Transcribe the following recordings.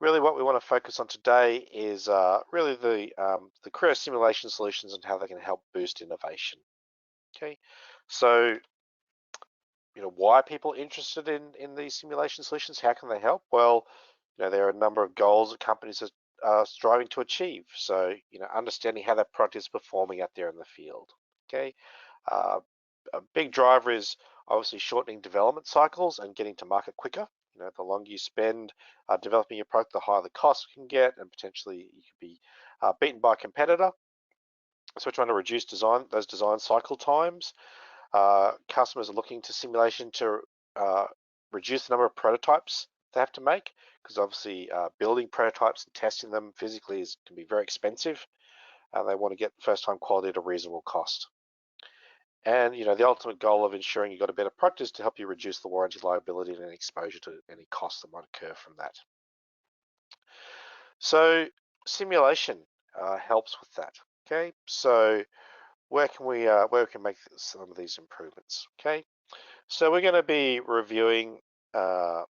really what we want to focus on today is really the Creo simulation solutions and how they can help boost innovation. Okay, so why are people interested in these simulation solutions? How can they help? Well, there are a number of goals that companies are striving to achieve. So understanding how that product is performing out there in the field. Okay, uh, a big driver is obviously shortening development cycles and getting to market quicker. The longer you spend developing your product, the higher the cost can get, and potentially you could be beaten by a competitor. So we're trying to reduce those design cycle times. Customers are looking to simulation to reduce the number of prototypes they have to make, because obviously building prototypes and testing them physically can be very expensive, and they want to get first-time quality at a reasonable cost. And the ultimate goal of ensuring you've got a better product is to help you reduce the warranty liability and any exposure to any costs that might occur from that. So simulation helps with that. Okay, so where can we make some of these improvements? Okay, so we're going to be reviewing the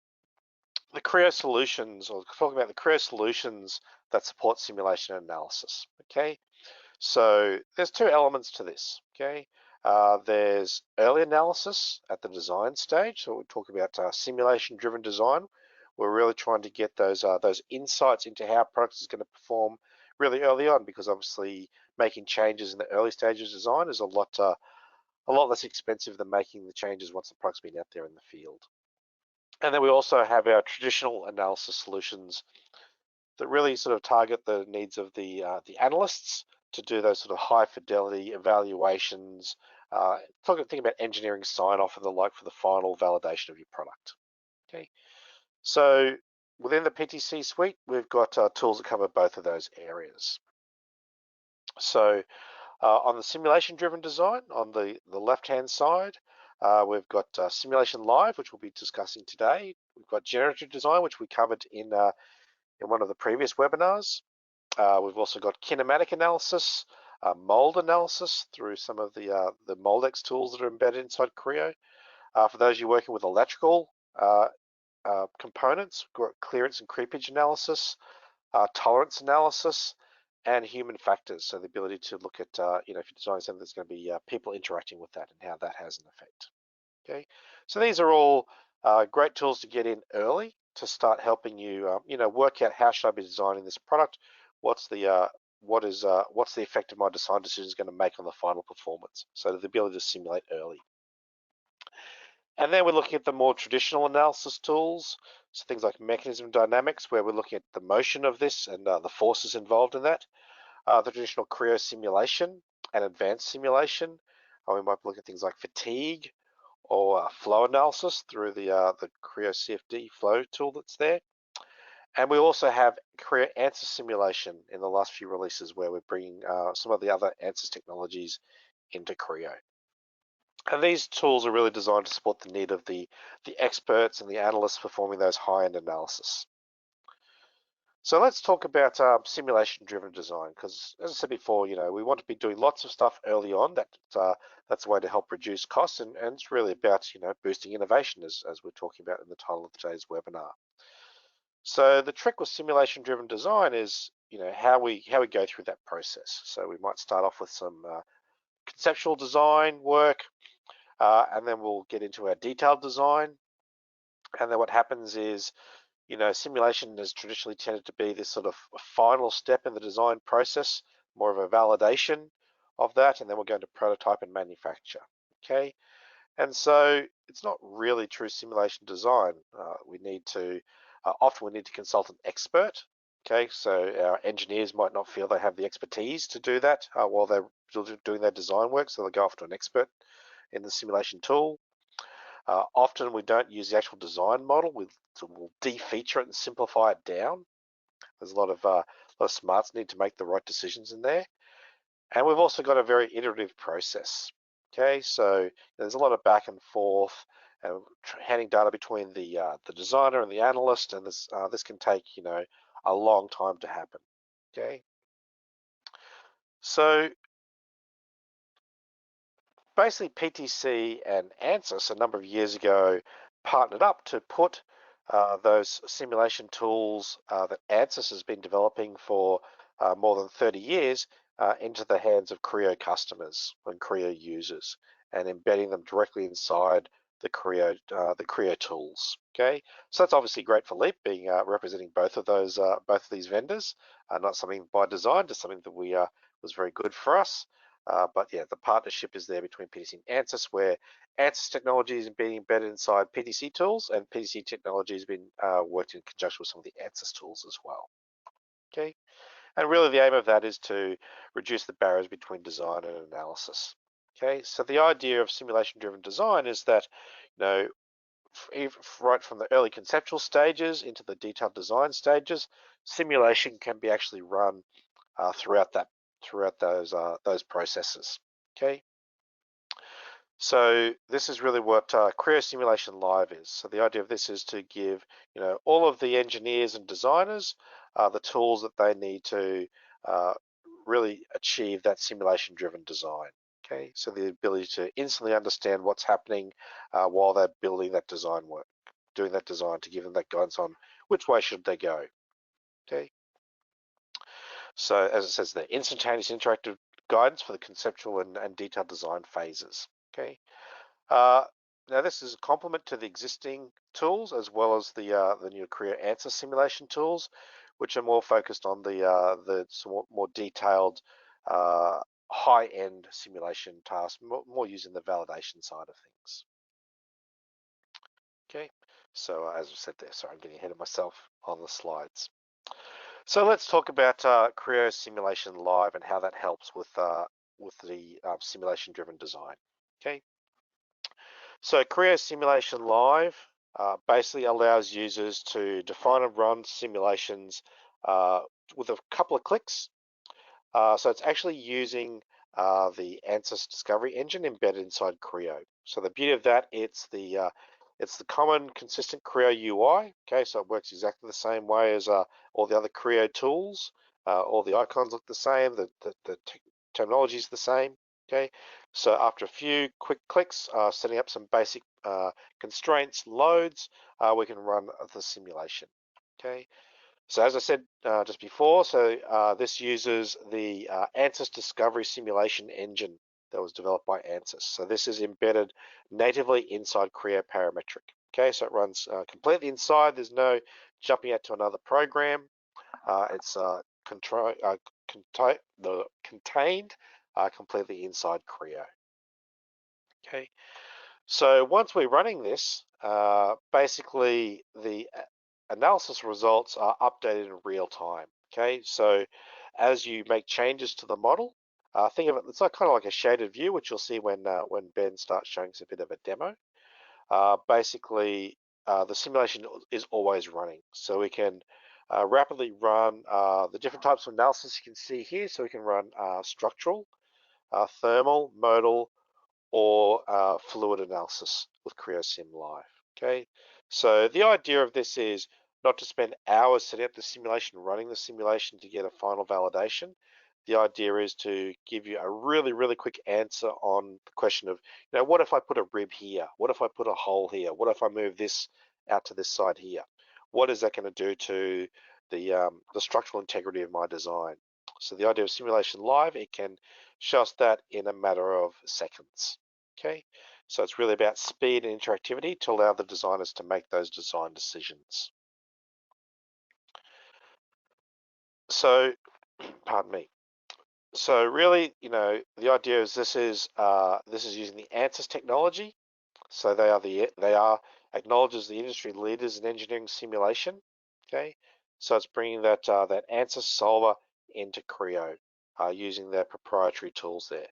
Creo solutions, or talking about the Creo solutions that support simulation analysis. Okay, so there's two elements to this. Okay, there's early analysis at the design stage. So we talk about simulation-driven design. We're really trying to get those insights into how a product is going to perform really early on, because obviously making changes in the early stages of design is a lot less expensive than making the changes once the product's been out there in the field. And then we also have our traditional analysis solutions that really sort of target the needs of the analysts to do those sort of high fidelity evaluations, think about engineering sign-off and the like for the final validation of your product. Okay, so within the PTC suite, we've got tools that cover both of those areas. So on the simulation-driven design, on the left-hand side, we've got Simulation Live, which we'll be discussing today. We've got generative design, which we covered in one of the previous webinars. We've also got kinematic analysis, mold analysis through some of the Moldex tools that are embedded inside Creo. For those of you working with electrical components, we've got clearance and creepage analysis, tolerance analysis, and human factors. So the ability to look at, if you're designing something, there's going to be people interacting with that and how that has an effect. Okay, so these are all great tools to get in early to start helping you, work out how should I be designing this product. What's the effect of my design decisions going to make on the final performance? So the ability to simulate early. And then we're looking at the more traditional analysis tools, so things like mechanism dynamics, where we're looking at the motion of this and the forces involved in that. The traditional Creo simulation and advanced simulation. We might look at things like fatigue or flow analysis through the Creo CFD flow tool that's there. And we also have Creo ANSYS simulation in the last few releases, where we're bringing some of the other ANSYS technologies into Creo. And these tools are really designed to support the need of the experts and the analysts performing those high-end analysis. So let's talk about simulation-driven design, because as I said before, we want to be doing lots of stuff early on. That's a way to help reduce costs, and it's really about boosting innovation, as we're talking about in the title of today's webinar. So the trick with simulation-driven design is how we go through that process. So we might start off with some conceptual design work, and then we'll get into our detailed design. And then what happens is, simulation has traditionally tended to be this sort of final step in the design process, more of a validation of that, and then we're going to prototype and manufacture. Okay, and so it's not really true simulation design. Often we need to consult an expert. Okay, so our engineers might not feel they have the expertise to do that while they're doing their design work, so they'll go off to an expert in the simulation tool. Often we don't use the actual design model. We'll de-feature it and simplify it down. There's a lot of smarts need to make the right decisions in there. And we've also got a very iterative process. Okay, so there's a lot of back and forth, handing data between the designer and the analyst, and this can take a long time to happen. Okay, so basically PTC and ANSYS a number of years ago partnered up to put those simulation tools that ANSYS has been developing for more than 30 years into the hands of Creo customers and Creo users, and embedding them directly inside the Creo tools. Okay, so that's obviously great for Leap, being representing both of these vendors. Not something by design, just something that we was very good for us. But yeah, the partnership is there between PTC and ANSYS, where ANSYS technology is being embedded inside PTC tools, and PTC technology has been worked in conjunction with some of the ANSYS tools as well. Okay, and really the aim of that is to reduce the barriers between design and analysis. Okay, so the idea of simulation-driven design is that, you know, right from the early conceptual stages into the detailed design stages, simulation can be actually run throughout those processes. Okay. So this is really what Creo Simulation Live is. So the idea of this is to give, all of the engineers and designers the tools that they need to uh, really achieve that simulation-driven design. Okay, so the ability to instantly understand what's happening while they're building that design work, doing that design, to give them that guidance on which way should they go. Okay, so as it says, the instantaneous interactive guidance for the conceptual and detailed design phases. Okay. Uh, Now this is a complement to the existing tools, as well as the new Creo ANSYS simulation tools, which are more focused on the somewhat more detailed, uh, high-end simulation tasks, more using the validation side of things. Okay, so as I said there, sorry, I'm getting ahead of myself on the slides. So let's talk about Creo Simulation Live and how that helps with the simulation-driven design. Okay. So Creo Simulation Live basically allows users to define and run simulations uh, with a couple of clicks. So it's actually using the ANSYS discovery engine embedded inside Creo. So the beauty of that, it's the common consistent Creo UI. Okay, so it works exactly the same way as all the other Creo tools. All the icons look the same. The terminology is the same. Okay, so after a few quick clicks, setting up some basic constraints, loads, we can run the simulation. Okay. So as I said just before, this uses the ANSYS Discovery Simulation Engine that was developed by ANSYS. So this is embedded natively inside Creo Parametric. Okay, so it runs completely inside. There's no jumping out to another program. It's contained completely inside Creo. Okay, so once we're running this, basically the analysis results are updated in real time. Okay, so as you make changes to the model, think of it, it's like kind of like a shaded view, which you'll see when Ben starts showing us a bit of a demo. Basically, the simulation is always running, so we can rapidly run the different types of analysis you can see here. So we can run structural, thermal, modal, or fluid analysis with Creo Sim Live. Okay, so the idea of this is not to spend hours setting up the simulation, running the simulation to get a final validation. The idea is to give you a really, really quick answer on the question of, what if I put a rib here? What if I put a hole here? What if I move this out to this side here? What is that going to do to the structural integrity of my design? So the idea of Simulation Live, it can show us that in a matter of seconds. Okay, so it's really about speed and interactivity to allow the designers to make those design decisions. So, pardon me. So really, the idea is this is using the ANSYS technology. So they are acknowledged as the industry leaders in engineering simulation. Okay, so it's bringing that ANSYS solver into Creo using their proprietary tools there.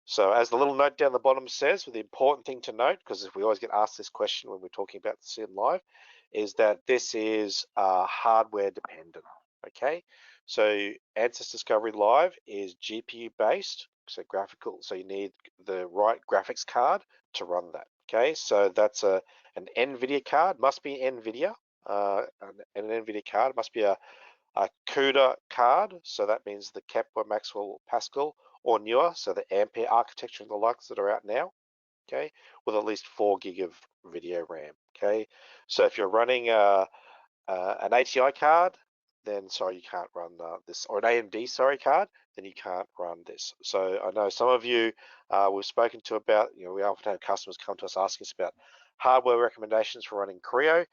So as the little note down the bottom says, the important thing to note, because we always get asked this question when we're talking about the Sim Live, is that this is hardware dependent. Okay, so ANSYS Discovery Live is GPU based, so graphical. So you need the right graphics card to run that. Okay, so that's an NVIDIA card, must be NVIDIA, an NVIDIA card, must be a CUDA card, so that means the Kepler, Maxwell, Pascal, or newer, so the Ampere architecture and the likes that are out now, okay, with at least 4 gig of video RAM. Okay, so if you're running an ATI card, then sorry, you can't run this, or an AMD, sorry, card, then you can't run this. So I know some of you we've spoken to about, we often have customers come to us asking us about hardware recommendations for running Creo.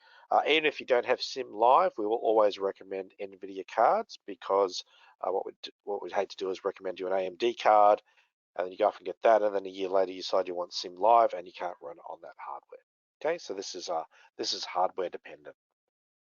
Even if you don't have Sim Live, we will always recommend NVIDIA cards because what we'd hate to do is recommend you an AMD card, and then you go off and get that, and then a year later you decide you want Sim Live and you can't run it on that hardware. Okay, so this is hardware dependent.